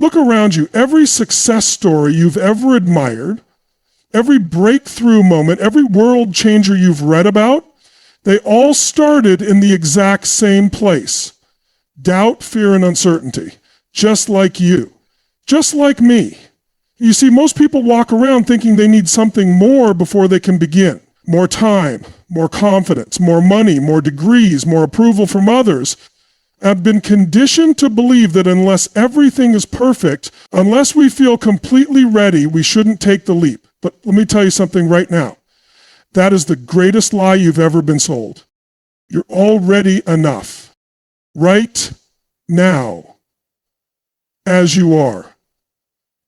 Look around you. Every success story you've ever admired, every breakthrough moment, every world changer you've read about, they all started in the exact same place. Doubt, fear, and uncertainty. Just like you. Just like me. You see, most people walk around thinking they need something more before they can begin. More time, more confidence, more money, more degrees, more approval from others. I've been conditioned to believe that unless everything is perfect, unless we feel completely ready, we shouldn't take the leap. But let me tell you something right now. That is the greatest lie you've ever been sold. You're already enough. Right now. As you are.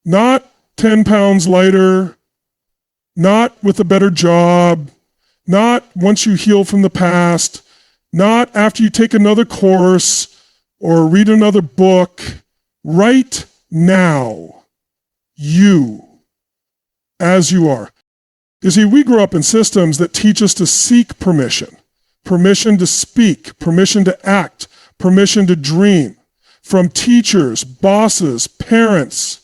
Not 10 pounds lighter, not with a better job, not once you heal from the past, not after you take another course or read another book. Right now, you, as you are. You see, we grew up in systems that teach us to seek permission to speak, permission to act, permission to dream, from teachers, bosses, parents,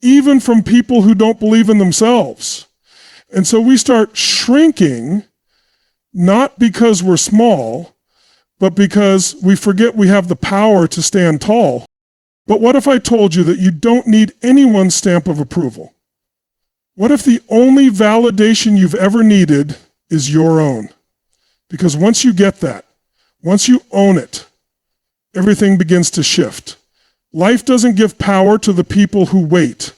even from people who don't believe in themselves. And so we start shrinking, not because we're small, but because we forget we have the power to stand tall. But what if I told you that you don't need anyone's stamp of approval? What if the only validation you've ever needed is your own? Because once you get that, once you own it, everything begins to shift. Life doesn't give power to the people who wait.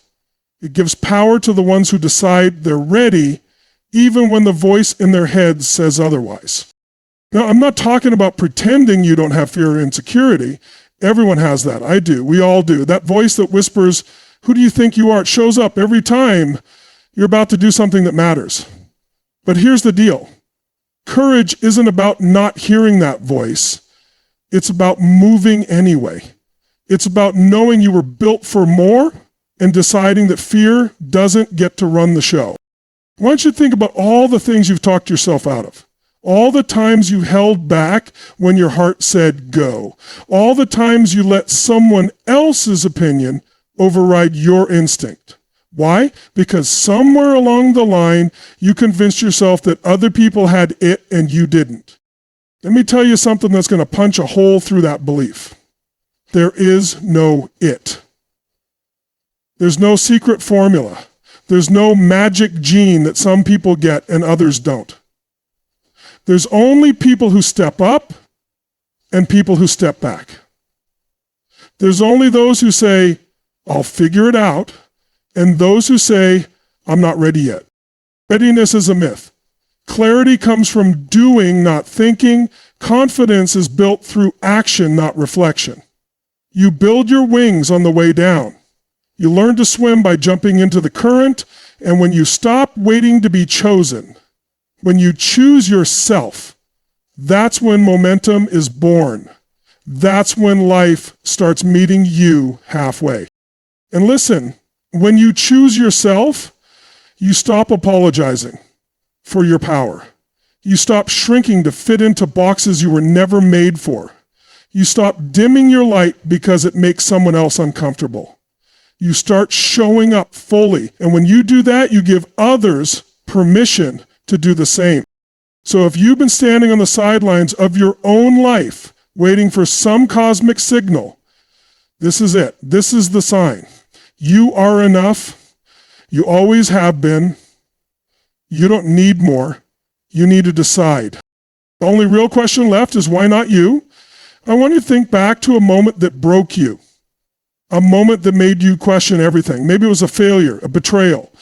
It gives power to the ones who decide they're ready, even when the voice in their head says otherwise. Now, I'm not talking about pretending you don't have fear or insecurity. Everyone has that. I do. We all do. That voice that whispers, "Who do you think you are?" It shows up every time you're about to do something that matters. But here's the deal. Courage isn't about not hearing that voice. It's about moving anyway. It's about knowing you were built for more and deciding that fear doesn't get to run the show. Why don't you think about all the things you've talked yourself out of? All the times you held back when your heart said go. All the times you let someone else's opinion override your instinct. Why? Because somewhere along the line, you convinced yourself that other people had it and you didn't. Let me tell you something that's going to punch a hole through that belief. There is no it. There's no secret formula. There's no magic gene that some people get and others don't. There's only people who step up and people who step back. There's only those who say, "I'll figure it out," and those who say, "I'm not ready yet." Readiness is a myth. Clarity comes from doing, not thinking. Confidence is built through action, not reflection. You build your wings on the way down. You learn to swim by jumping into the current, and when you stop waiting to be chosen, when you choose yourself, that's when momentum is born. That's when life starts meeting you halfway. And listen, when you choose yourself, you stop apologizing for your power. You stop shrinking to fit into boxes you were never made for. You stop dimming your light because it makes someone else uncomfortable. You start showing up fully. And when you do that, you give others permission to do the same. So if you've been standing on the sidelines of your own life, waiting for some cosmic signal, this is it. This is the sign. You are enough. You always have been. You don't need more. You need to decide. The only real question left is, why not you? I want you to think back to a moment that broke you. A moment that made you question everything. Maybe it was a failure, a betrayal,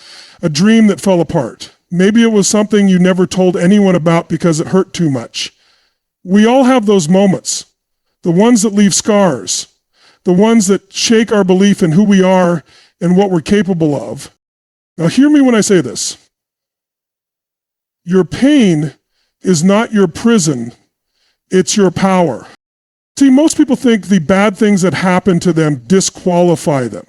a dream that fell apart. Maybe it was something you never told anyone about because it hurt too much. We all have those moments. The ones that leave scars. The ones that shake our belief in who we are and what we're capable of. Now hear me when I say this. Your pain is not your prison. It's your power. See, most people think the bad things that happen to them disqualify them.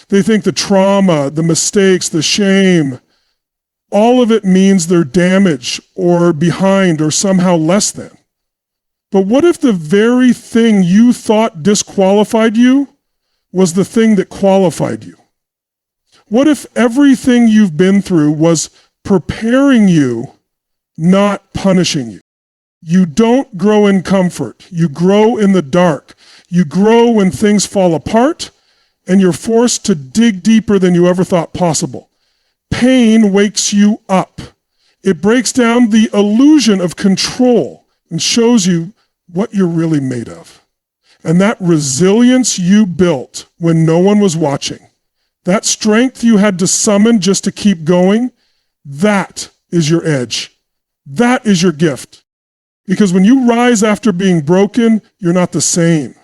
They think the trauma, the mistakes, the shame, all of it means they're damaged or behind or somehow less than. But what if the very thing you thought disqualified you was the thing that qualified you? What if everything you've been through was preparing you, not punishing you? You don't grow in comfort. You grow in the dark. You grow when things fall apart, and you're forced to dig deeper than you ever thought possible. Pain wakes you up. It breaks down the illusion of control and shows you what you're really made of. And that resilience you built when no one was watching, that strength you had to summon just to keep going, that is your edge. That is your gift. Because when you rise after being broken, you're not the same.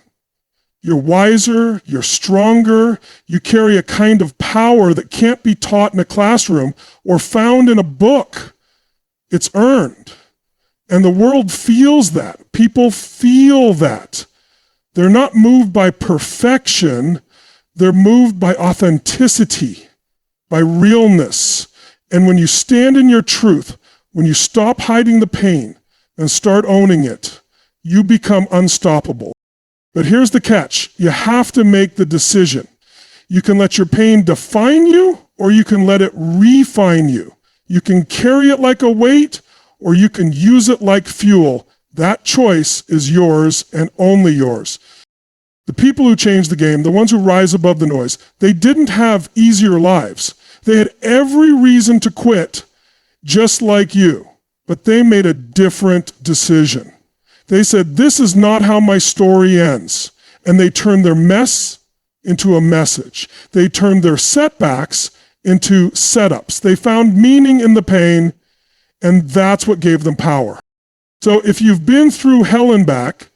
You're wiser, you're stronger, you carry a kind of power that can't be taught in a classroom or found in a book. It's earned. And the world feels that. People feel that. They're not moved by perfection, they're moved by authenticity, by realness. And when you stand in your truth, when you stop hiding the pain and start owning it, you become unstoppable. But here's the catch. You have to make the decision. You can let your pain define you, or you can let it refine you. You can carry it like a weight, or you can use it like fuel. That choice is yours and only yours. The people who change the game, the ones who rise above the noise, they didn't have easier lives. They had every reason to quit, just like you, but they made a different decision. They said, this is not how my story ends. And they turned their mess into a message. They turned their setbacks into setups. They found meaning in the pain, and that's what gave them power. So if you've been through hell and back,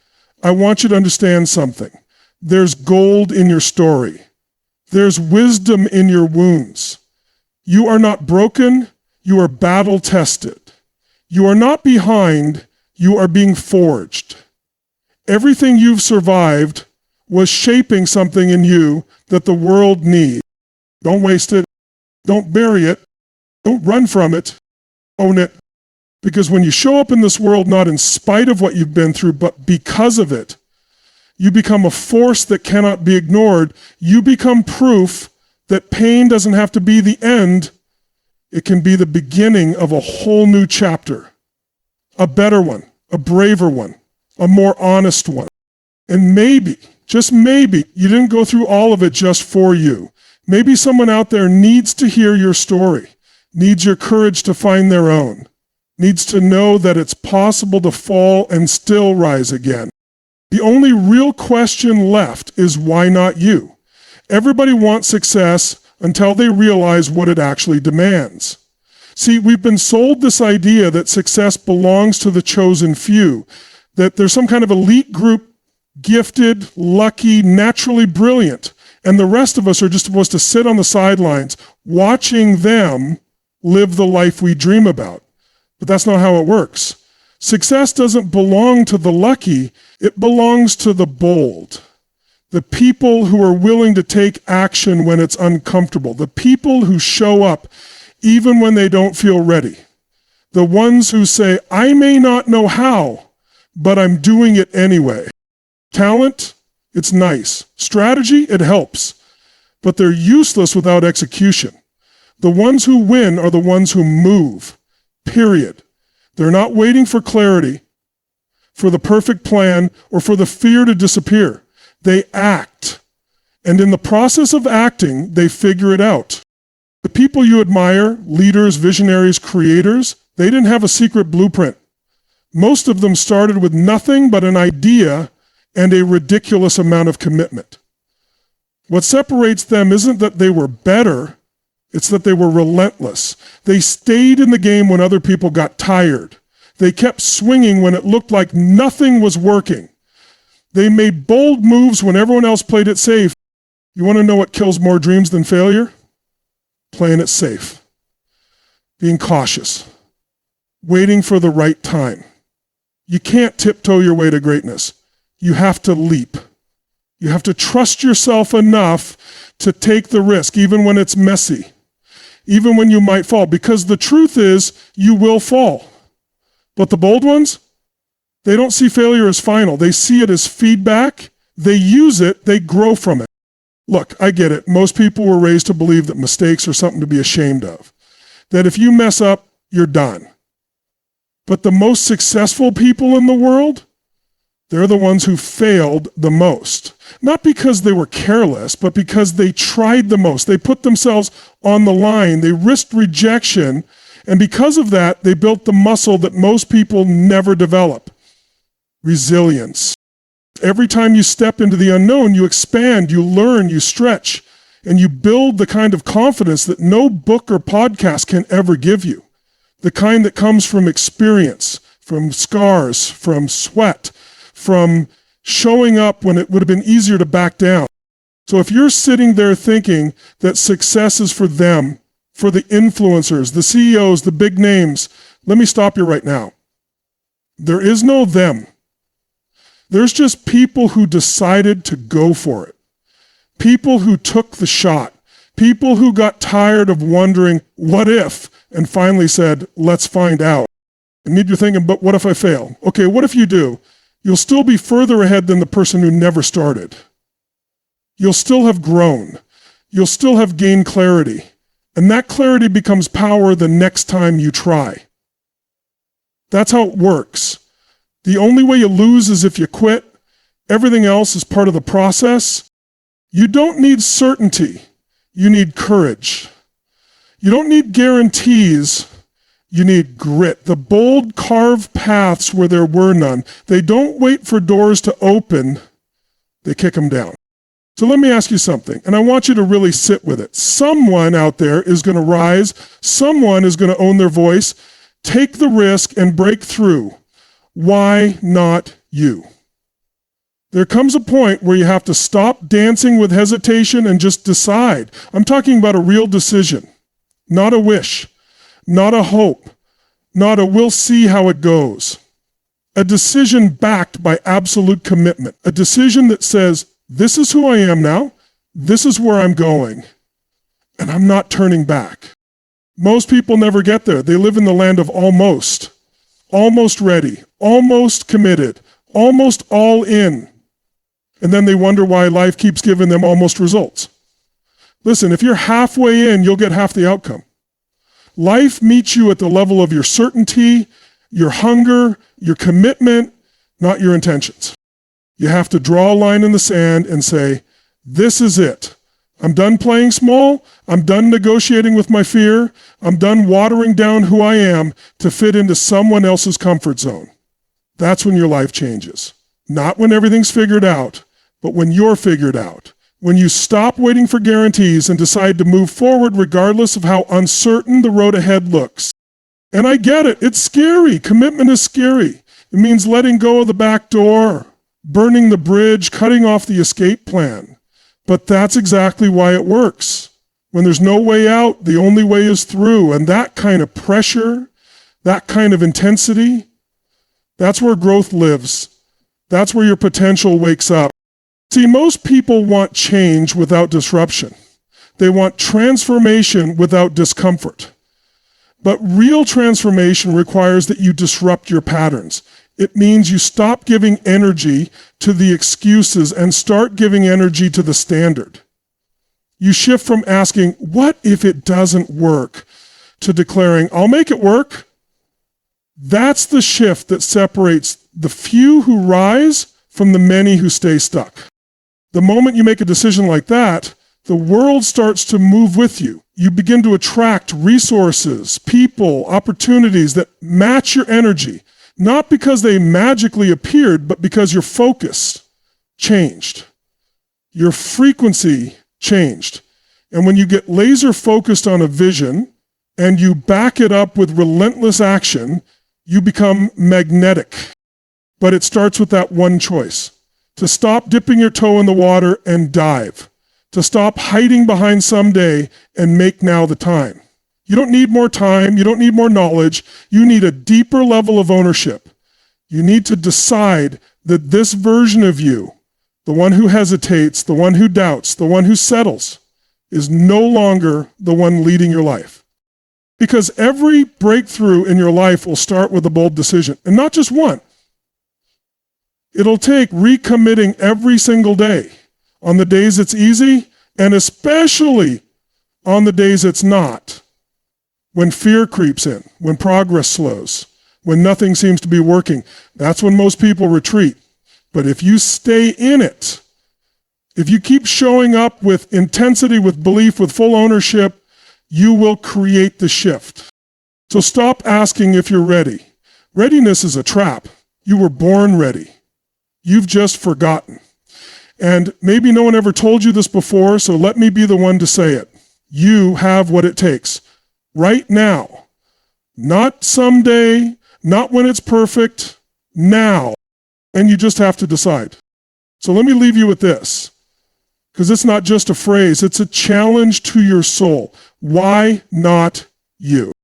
I want you to understand something. There's gold in your story. There's wisdom in your wounds. You are not broken. You are battle tested. You are not behind. You are being forged. Everything you've survived was shaping something in you that the world needs. Don't waste it. Don't bury it. Don't run from it. Own it. Because when you show up in this world not in spite of what you've been through, but because of it, you become a force that cannot be ignored. You become proof that pain doesn't have to be the end. It can be the beginning of a whole new chapter. A better one, a braver one, a more honest one. And maybe, just maybe, you didn't go through all of it just for you. Maybe someone out there needs to hear your story, needs your courage to find their own, needs to know that it's possible to fall and still rise again. The only real question left is why not you? Everybody wants success until they realize what it actually demands. See, we've been sold this idea that success belongs to the chosen few, that there's some kind of elite group, gifted, lucky, naturally brilliant, and the rest of us are just supposed to sit on the sidelines watching them live the life we dream about. But that's not how it works. Success doesn't belong to the lucky, it belongs to the bold. The people who are willing to take action when it's uncomfortable. The people who show up even when they don't feel ready. The ones who say, I may not know how, but I'm doing it anyway. Talent, it's nice. Strategy, it helps. But they're useless without execution. The ones who win are the ones who move, period. They're not waiting for clarity, for the perfect plan, or for the fear to disappear. They act. And in the process of acting, they figure it out. The people you admire, leaders, visionaries, creators, they didn't have a secret blueprint. Most of them started with nothing but an idea and a ridiculous amount of commitment. What separates them isn't that they were better, it's that they were relentless. They stayed in the game when other people got tired. They kept swinging when it looked like nothing was working. They made bold moves when everyone else played it safe. You want to know what kills more dreams than failure? Playing it safe. Being cautious. Waiting for the right time. You can't tiptoe your way to greatness. You have to leap. You have to trust yourself enough to take the risk, even when it's messy, even when you might fall, because the truth is you will fall. But the bold ones, they don't see failure as final. They see it as feedback. They use it. They grow from it. Look, I get it. Most people were raised to believe that mistakes are something to be ashamed of, that if you mess up, you're done. But the most successful people in the world, they're the ones who failed the most. Not because they were careless, but because they tried the most. They put themselves on the line. They risked rejection. And because of that, they built the muscle that most people never develop. Resilience. Every time you step into the unknown, you expand, you learn, you stretch, and you build the kind of confidence that no book or podcast can ever give you. The kind that comes from experience, from scars, from sweat, from showing up when it would have been easier to back down. So if you're sitting there thinking that success is for them, for the influencers, the CEOs, the big names, let me stop you right now. There is no them. There's just people who decided to go for it. People who took the shot. People who got tired of wondering, what if? And finally said, let's find out. And you're thinking, but what if I fail? Okay, what if you do? You'll still be further ahead than the person who never started. You'll still have grown. You'll still have gained clarity. And that clarity becomes power the next time you try. That's how it works. The only way you lose is if you quit. Everything else is part of the process. You don't need certainty. You need courage. You don't need guarantees. You need grit. The bold carved paths where there were none. They don't wait for doors to open. They kick them down. So let me ask you something, and I want you to really sit with it. Someone out there is going to rise. Someone is going to own their voice, take the risk, and break through. Why not you? There comes a point where you have to stop dancing with hesitation and just decide. I'm talking about a real decision, not a wish, not a hope, not a we'll see how it goes. A decision backed by absolute commitment. A decision that says, this is who I am now, this is where I'm going, and I'm not turning back. Most people never get there. They live in the land of almost ready, almost committed, almost all in. And then they wonder why life keeps giving them almost results. Listen, if you're halfway in, you'll get half the outcome. Life meets you at the level of your certainty, your hunger, your commitment, not your intentions. You have to draw a line in the sand and say, this is it. I'm done playing small. I'm done negotiating with my fear. I'm done watering down who I am to fit into someone else's comfort zone. That's when your life changes. Not when everything's figured out, but when you're figured out. When you stop waiting for guarantees and decide to move forward regardless of how uncertain the road ahead looks. And I get it. It's scary. Commitment is scary. It means letting go of the back door, burning the bridge, cutting off the escape plan. But that's exactly why it works. When there's no way out, the only way is through. And that kind of pressure, that kind of intensity, that's where growth lives. That's where your potential wakes up. See, most people want change without disruption. They want transformation without discomfort. But real transformation requires that you disrupt your patterns. It means you stop giving energy to the excuses and start giving energy to the standard. You shift from asking, what if it doesn't work, to declaring, I'll make it work. That's the shift that separates the few who rise from the many who stay stuck. The moment you make a decision like that, the world starts to move with you. You begin to attract resources, people, opportunities that match your energy. Not because they magically appeared, but because your focus changed. Your frequency changed. And when you get laser focused on a vision and you back it up with relentless action, you become magnetic. But it starts with that one choice: to stop dipping your toe in the water and dive. To stop hiding behind someday and make now the time. You don't need more time. You don't need more knowledge. You need a deeper level of ownership. You need to decide that this version of you, the one who hesitates, the one who doubts, the one who settles, is no longer the one leading your life. Because every breakthrough in your life will start with a bold decision, and not just one. It'll take recommitting every single day. On the days it's easy, And especially on the days it's not, when fear creeps in, when progress slows, when nothing seems to be working, that's when most people retreat. But if you stay in it, if you keep showing up with intensity, with belief, with full ownership, you will create the shift. So stop asking if you're ready. Readiness is a trap. You were born ready. You've just forgotten. And maybe no one ever told you this before, so let me be the one to say it. You have what it takes right now. Not someday, not when it's perfect, now. And you just have to decide. So let me leave you with this, because it's not just a phrase, it's a challenge to your soul. Why not you?